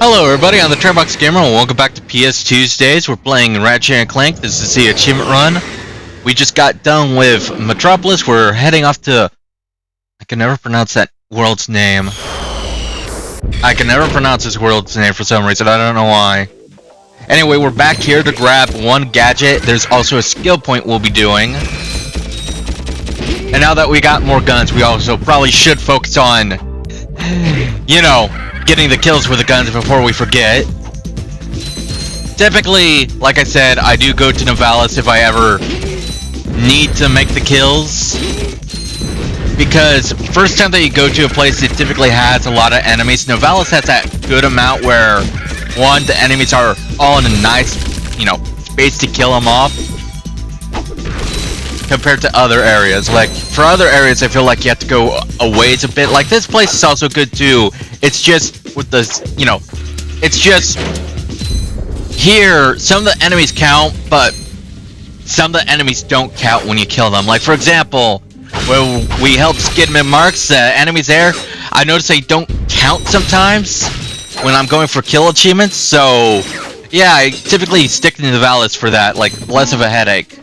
Hello everybody, I'm the Turnbox Gamer and welcome back to Ps2uesdays. We're playing Ratchet and Clank. This is the achievement run. We just got done with Metropolis. We're heading off to... I can never pronounce that world's name. I can never pronounce this world's name for some reason, I don't know why. Anyway, we're back here to grab one gadget. There's also a skill point we'll be doing. And now that we got more guns, we also probably should focus on, you know, getting the kills with the guns before we forget. Typically, like I said, I do go to Novalis if I ever need to make the kills. Because first time that you go to a place, it typically has a lot of enemies. Novalis has that good amount where, one, the enemies are all in a nice, you know, space to kill them off. Compared to other areas. Like, for other areas, I feel like you have to go a ways a bit. Like, this place is also good too. It's just with the, you know, it's just here, some of the enemies count, but some of the enemies don't count when you kill them. Like, for example, when we helped Skidman Marks, the enemies there, I noticed they don't count sometimes when I'm going for kill achievements. So, yeah, I typically stick to Novalis for that, like, less of a headache.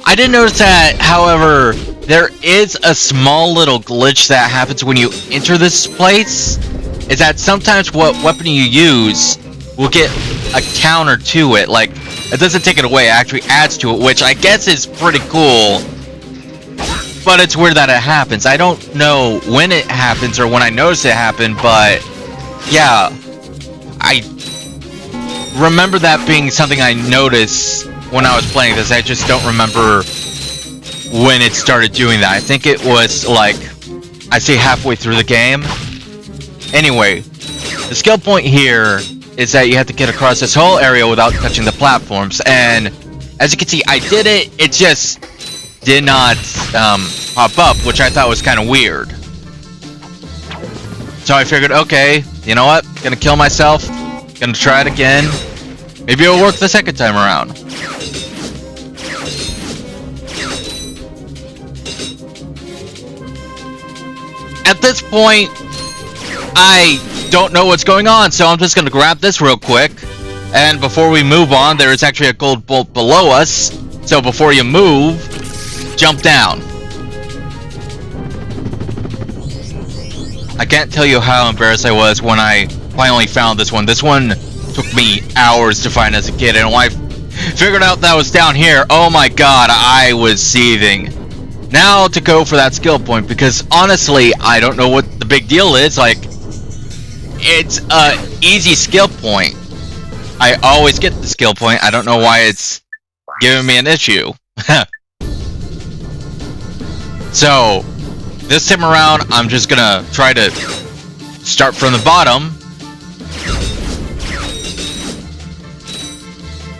I did notice that, however, there is a small little glitch that happens when you enter this place. Is that sometimes what weapon you use will get a counter to it. Like, it doesn't take it away, it actually adds to it, which I guess is pretty cool. But it's weird that it happens. I don't know when it happens or when I notice it happen, but yeah, I remember that being something I noticed when I was playing this. I just don't remember when it started doing that. I think it was like, I say halfway through the game. Anyway, the skill point here is that you have to get across this whole area without touching the platforms. And as you can see, I did it. It just did not pop up, which I thought was kind of weird. So I figured, okay, you know what? Gonna kill myself. Gonna try it again. Maybe it'll work the second time around. At this point, I don't know what's going on, so I'm just gonna grab this real quick. And before we move on, there is actually a gold bolt below us. So before you move, jump down. I can't tell you how embarrassed I was when I finally found this one. This one took me hours to find as a kid, and when I figured out that was down here, oh my god, I was seething. Now to go for that skill point, because honestly, I don't know what the big deal is. Like, it's a easy skill point. I always get the skill point. I don't know why it's giving me an issue. So, this time around, I'm just gonna try to start from the bottom.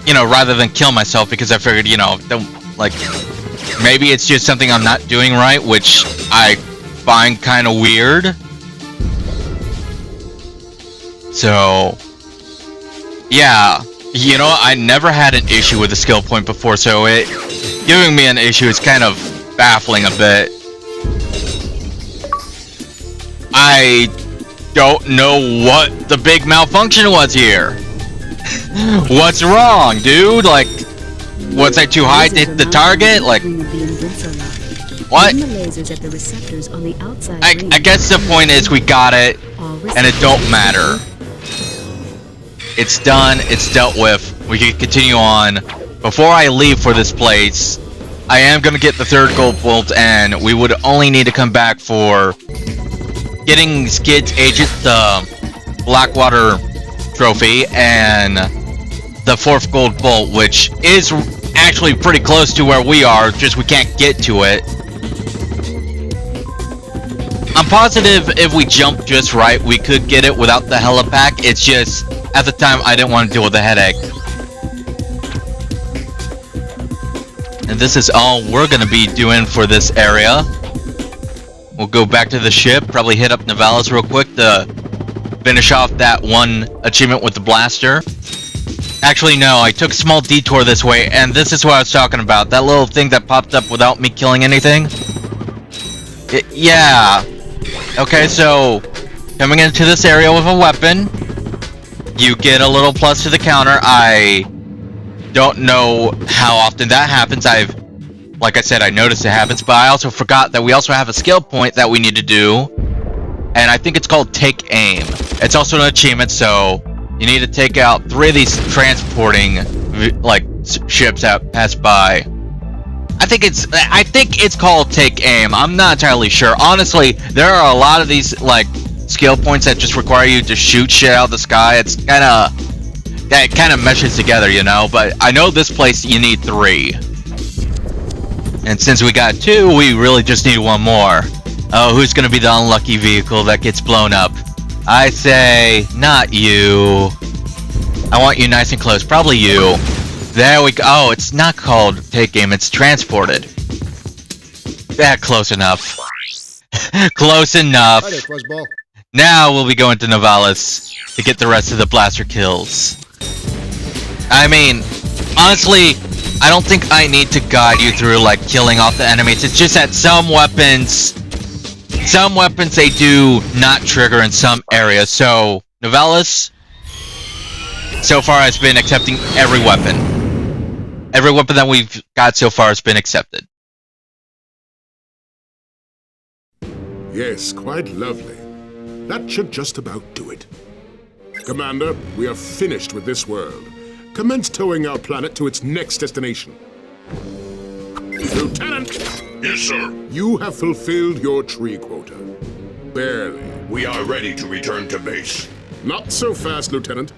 You know, rather than kill myself, because I figured, you know, like, maybe it's just something I'm not doing right, which I find kind of weird. So, yeah, you know, I never had an issue with the skill point before, so it giving me an issue is kind of baffling a bit. I don't know what the big malfunction was here. What's wrong, dude? Like, was I too high to hit the target? Like, what? I guess the point is we got it, and it don't matter. It's done, it's dealt with. We can continue on. Before I leave for this place, I am gonna get the third gold bolt, and we would only need to come back for getting Skid's agent, the Blackwater trophy, and the fourth gold bolt, which is actually pretty close to where we are, just we can't get to it. I'm positive if we jump just right, we could get it without the helipack. It's just, at the time, I didn't want to deal with the headache. And this is all we're gonna be doing for this area. We'll go back to the ship, probably hit up Novalis real quick to finish off that one achievement with the blaster. Actually, no, I took a small detour this way, and this is what I was talking about. That little thing that popped up without me killing anything. Yeah. Okay, so coming into this area with a weapon. you get a little plus to the counter. I don't know how often that happens. Like I said, I noticed it happens, but I also forgot that we also have a skill point that we need to do, and I think it's called Take Aim. It's also an achievement, so you need to take out 3 of these transporting like ships that pass by. I think it's called Take Aim. I'm not entirely sure. Honestly, there are a lot of these like skill points that just require you to shoot shit out of the sky. It's kind of meshes together, you know. But I know this place you need 3. And since we got 2, we really just need 1 more. Oh, who's gonna be the unlucky vehicle that gets blown up? I say, not you. I want you nice and close. Probably you. There we go. Oh, it's not called Take Aim, it's Transported. Yeah, close enough. Close enough. Now we'll be going to Novalis to get the rest of the blaster kills. I mean, honestly, I don't think I need to guide you through like killing off the enemies. It's just that some weapons they do not trigger in some areas. So Novalis so far has been accepting every weapon. Every weapon that we've got so far has been accepted. Yes, quite lovely. That should just about do it. Commander, we are finished with this world. Commence towing our planet to its next destination. Lieutenant! Yes, sir. You have fulfilled your tree quota. Barely. We are ready to return to base. Not so fast, Lieutenant.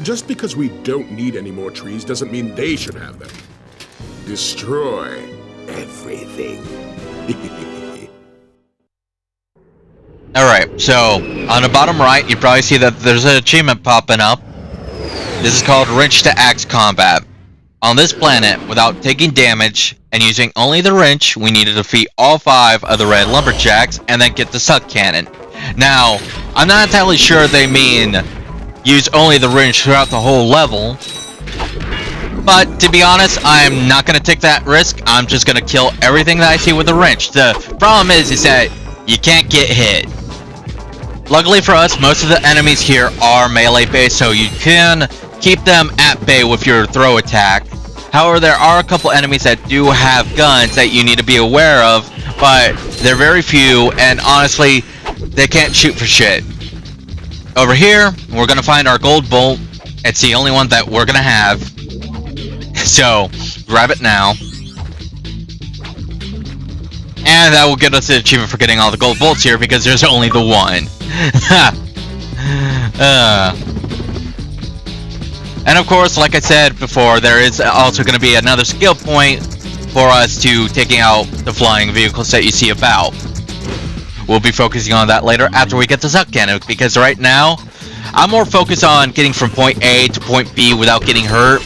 Just because we don't need any more trees doesn't mean they should have them. Destroy everything. Alright, so on the bottom right, you probably see that there's an achievement popping up. This is called Wrench to Axe Combat. On this planet, without taking damage and using only the wrench, we need to defeat all 5 of the red lumberjacks and then get the suck cannon. Now, I'm not entirely sure they mean use only the wrench throughout the whole level, but to be honest, I'm not going to take that risk. I'm just going to kill everything that I see with the wrench. The problem is that you can't get hit. Luckily for us, most of the enemies here are melee based, so you can keep them at bay with your throw attack. However, there are a couple enemies that do have guns that you need to be aware of, but they're very few, and honestly, they can't shoot for shit. Over here, we're gonna find our gold bolt. It's the only one that we're gonna have. So, grab it now. And that will get us the achievement for getting all the gold bolts here, because there's only the one. And of course, like I said before, there is also going to be another skill point for us to taking out the flying vehicles that you see about. We'll be focusing on that later after we get the suck cannon, because right now, I'm more focused on getting from point A to point B without getting hurt,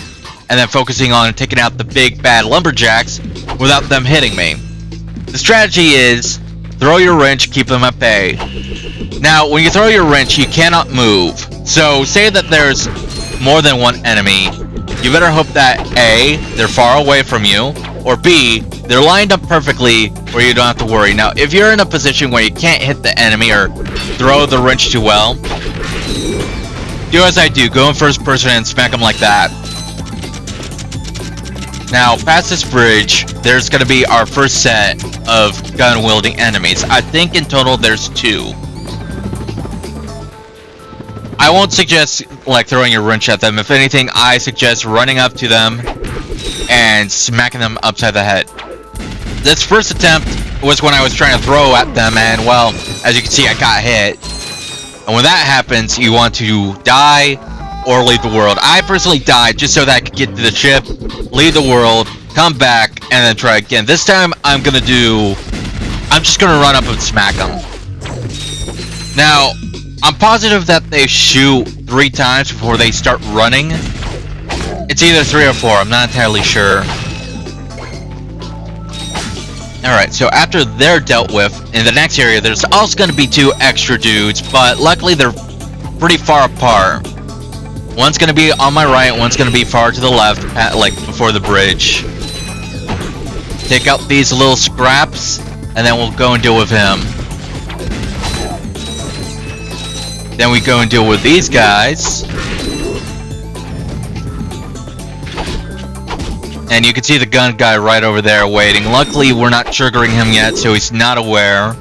and then focusing on taking out the big bad lumberjacks without them hitting me. The strategy is throw your wrench, keep them at bay. Now, when you throw your wrench, you cannot move. So, say that there's more than one enemy, you better hope that A, they're far away from you, or B, they're lined up perfectly where you don't have to worry. Now, if you're in a position where you can't hit the enemy or throw the wrench too well, do as I do, go in first person and smack them like that. Now, past this bridge, there's going to be our first set of gun-wielding enemies. I think in total there's 2. I won't suggest like throwing your wrench at them. If anything, I suggest running up to them and smacking them upside the head. This first attempt was when I was trying to throw at them, and well, as you can see, I got hit. And when that happens, you want to die or leave the world. I personally died just so that I could get to the ship, leave the world, come back, and then try again. This time, I'm just gonna run up and smack them. Now, I'm positive that they shoot 3 times before they start running. It's either 3 or 4, I'm not entirely sure. Alright, so after they're dealt with, in the next area there's also going to be 2 extra dudes, but luckily they're pretty far apart. One's going to be on my right, one's going to be far to the left, like before the bridge. Take out these little scraps, and then we'll go and deal with him. Then we go and deal with these guys. And you can see the gun guy right over there waiting. Luckily, we're not triggering him yet, so he's not aware.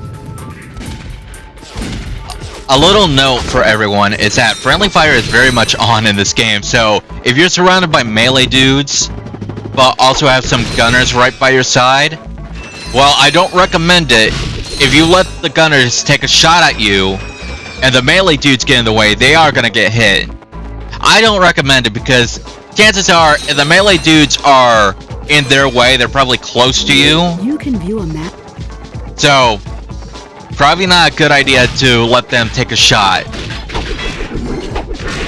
A little note for everyone is that friendly fire is very much on in this game, so if you're surrounded by melee dudes, but also have some gunners right by your side, well, I don't recommend it. If you let the gunners take a shot at you, and the melee dudes get in the way, they are gonna get hit. I don't recommend it because chances are, if the melee dudes are in their way, they're probably close to you. You can view a map. So, probably not a good idea to let them take a shot.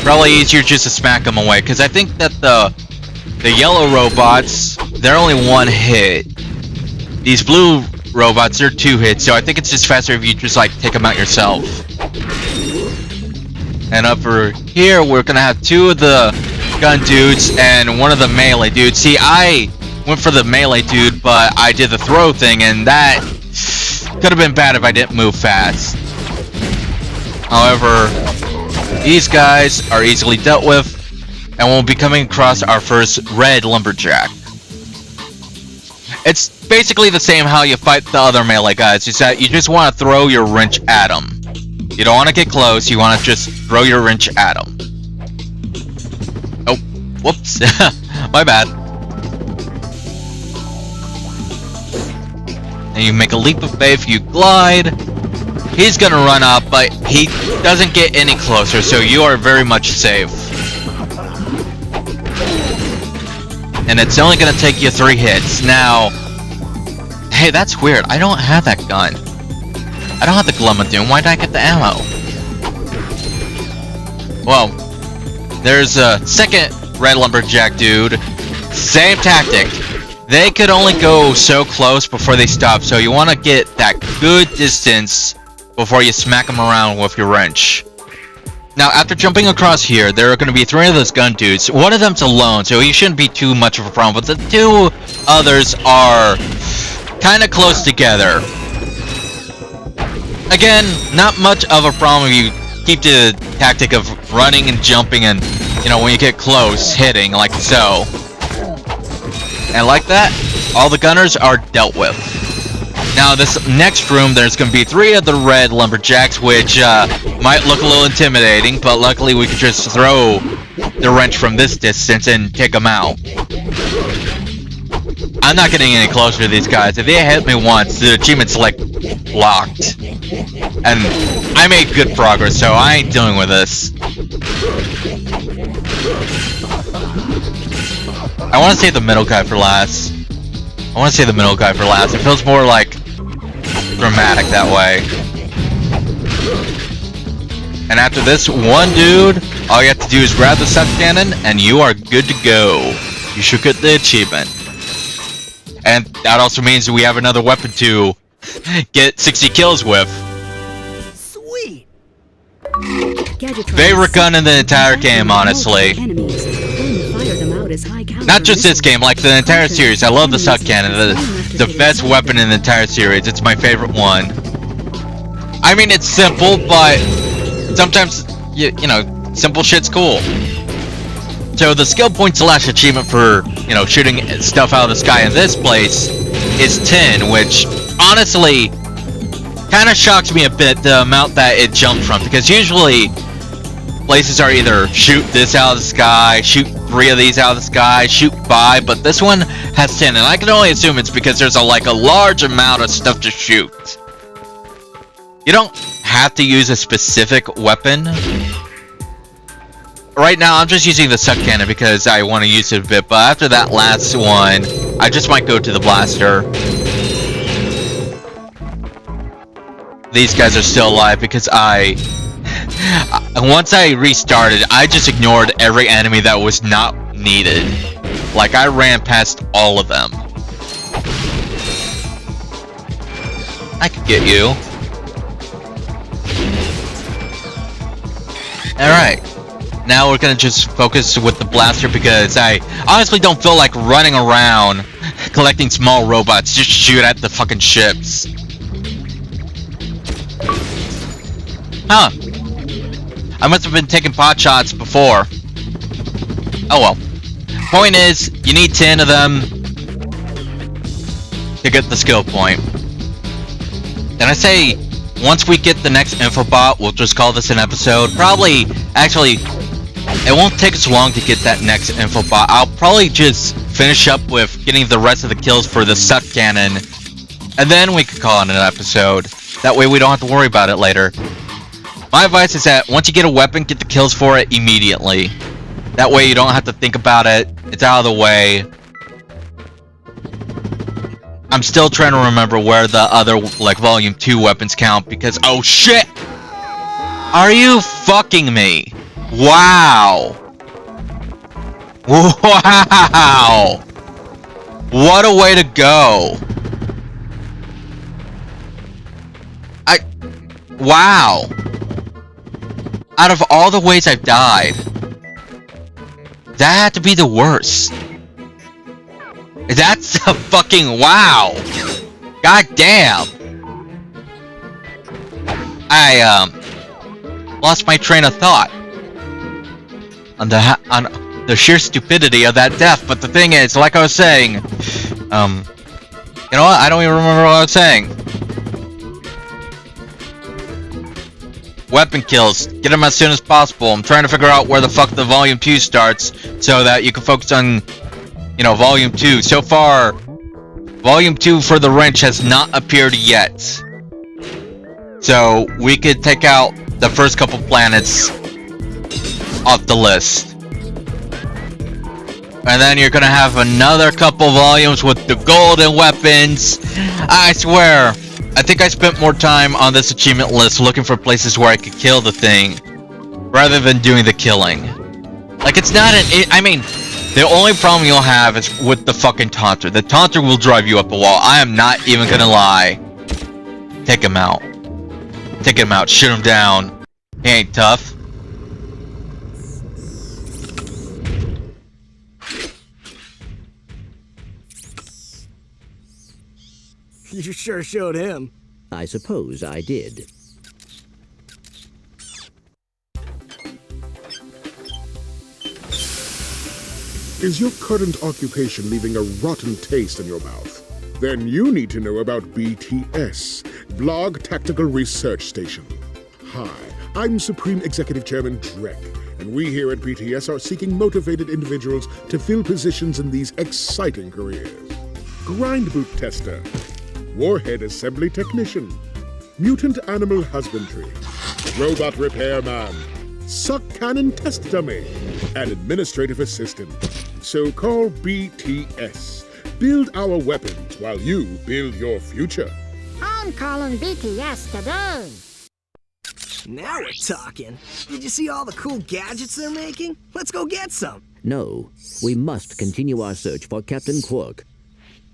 Probably easier just to smack them away, because I think that the yellow robots, they're only one hit. These blue robots, they're 2 hits, so I think it's just faster if you just like take them out yourself. And over here, we're gonna have 2 of the gun dudes and 1 of the melee dudes. See, I went for the melee dude, but I did the throw thing, and that could have been bad if I didn't move fast. However, these guys are easily dealt with, and we'll be coming across our first red lumberjack. It's basically the same how you fight the other melee guys, is that you just want to throw your wrench at them. You don't want to get close, you want to just throw your wrench at them. Oh, whoops. My bad. And you make a leap of faith, you glide. He's gonna run up, but he doesn't get any closer, so you are very much safe. And it's only gonna take you 3 hits. Now, hey, that's weird. I don't have that gun. I don't have the Glummadoon. Why did I get the ammo? Well, there's a second red lumberjack dude. Same tactic. They could only go so close before they stop, so you want to get that good distance before you smack them around with your wrench. Now, after jumping across here, there are going to be 3 of those gun dudes. 1 of them's alone, so he shouldn't be too much of a problem, but the 2 others are kind of close together. Again, not much of a problem if you keep the tactic of running and jumping and, you know, when you get close, hitting, like so. And like that, all the gunners are dealt with. Now, this next room, there's going to be 3 of the red lumberjacks, which might look a little intimidating, but luckily we can just throw the wrench from this distance and take them out. I'm not getting any closer to these guys. If they hit me once, the achievement's like locked. And I made good progress, so I ain't dealing with this. I want to save the middle guy for last. It feels more like dramatic that way. And after this one dude, all you have to do is grab the suck cannon and you are good to go. You should get the achievement. And that also means we have another weapon to get 60 kills with. Sweet. Favorite gun in the entire game, honestly. Not just this game, like the entire series. I love the suck cannon. The best weapon in the entire series. It's my favorite one. I mean, it's simple, but sometimes, you know, simple shit's cool. So the skill point / achievement for, you know, shooting stuff out of the sky in this place is 10, which honestly kind of shocks me a bit, the amount that it jumped from, because usually places are either shoot this out of the sky, shoot 3 of these out of the sky, shoot 5, but this one has 10, and I can only assume it's because there's a large amount of stuff to shoot. You don't have to use a specific weapon. Right now, I'm just using the suck cannon because I want to use it a bit, but after that last one, I just might go to the blaster. These guys are still alive because once I restarted, I just ignored every enemy that was not needed. Like, I ran past all of them. I could get you. Alright. Now we're gonna just focus with the blaster because I honestly don't feel like running around collecting small robots. Just shoot at the fucking ships. Huh. I must have been taking pot shots before. Oh well. Point is, you need 10 of them to get the skill point. And I say, once we get the next infobot, we'll just call this an episode. Probably, actually, it won't take us long to get that next infobot. I'll probably just finish up with getting the rest of the kills for the suck cannon, and then we could call it an episode. That way we don't have to worry about it later. My advice is that once you get a weapon, get the kills for it immediately. That way you don't have to think about it. It's out of the way. I'm still trying to remember where the other, like, Volume 2 weapons count, because, oh shit! Are you fucking me? Wow! Wow! What a way to go! Wow! Out of all the ways I've died, that had to be the worst. That's a fucking wow! God damn! I lost my train of thought on the sheer stupidity of that death. But the thing is, like I was saying, you know what? I don't even remember what I was saying. Weapon kills, get them as soon as possible. I'm trying to figure out where the fuck the Volume 2 starts so that you can focus on, you know, Volume 2. So far, Volume 2 for the wrench has not appeared yet. So we could take out the first couple planets off the list. And then you're gonna have another couple volumes with the golden weapons. I swear, I think I spent more time on this achievement list looking for places where I could kill the thing rather than doing the killing. Like, it's not I mean, the only problem you'll have is with the fucking taunter. The taunter will drive you up a wall. I am not even gonna lie. Take him out. Take him out. Shoot him down. He ain't tough. You sure showed him. I suppose I did. Is your current occupation leaving a rotten taste in your mouth? Then you need to know about BTS, Blog Tactical Research Station. Hi, I'm Supreme Executive Chairman Drek, and we here at BTS are seeking motivated individuals to fill positions in these exciting careers. Grind boot tester, warhead assembly technician, mutant animal husbandry, robot repairman, suck cannon test dummy, and administrative assistant. So call BTS. Build our weapons while you build your future. I'm calling BTS today. Now we're talking. Did you see all the cool gadgets they're making? Let's go get some. No, we must continue our search for Captain Quark.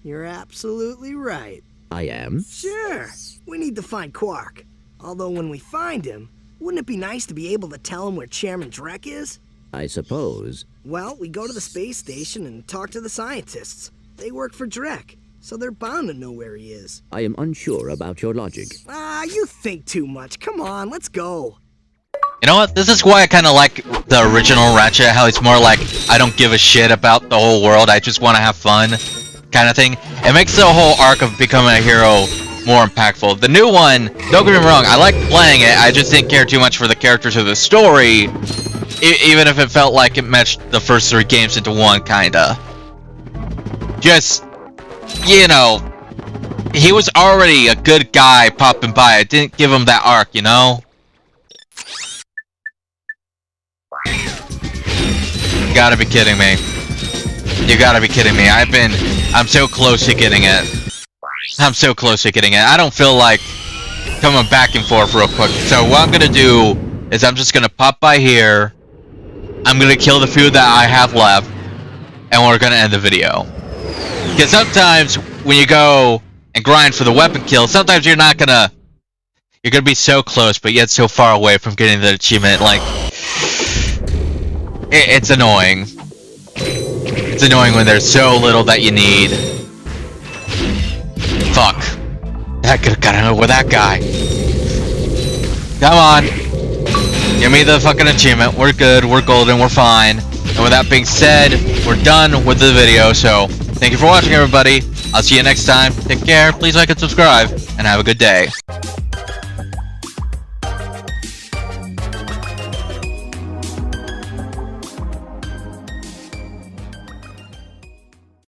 You're absolutely right. I am? Sure. We need to find Quark. Although when we find him, wouldn't it be nice to be able to tell him where Chairman Drek is? I suppose. Well, we go to the space station and talk to the scientists. They work for Drek, so they're bound to know where he is. I am unsure about your logic. You think too much. Come on, let's go. You know what? This is why I kind of like the original Ratchet, how he's more like, I don't give a shit about the whole world, I just want to have fun, kind of thing. It makes the whole arc of becoming a hero more impactful. The new one, don't get me wrong, I like playing it, I just didn't care too much for the characters or the story, even if it felt like it meshed the first 3 games into one, kinda. Just, you know, he was already a good guy popping by. It didn't give him that arc, you know? You gotta be kidding me. You gotta be kidding me. I'm so close to getting it. I'm so close to getting it. I don't feel like coming back and forth real quick. So what I'm gonna do is I'm just gonna pop by here. I'm gonna kill the few that I have left. And we're gonna end the video. Because sometimes when you go and grind for the weapon kill, sometimes you're gonna be so close, but yet so far away from getting the achievement. Like, it's annoying. It's annoying when there's so little that you need. Fuck. That could've gotten over that guy. Come on. Give me the fucking achievement. We're good. We're golden. We're fine. And with that being said, we're done with the video, so thank you for watching, everybody. I'll see you next time. Take care, please like and subscribe, and have a good day.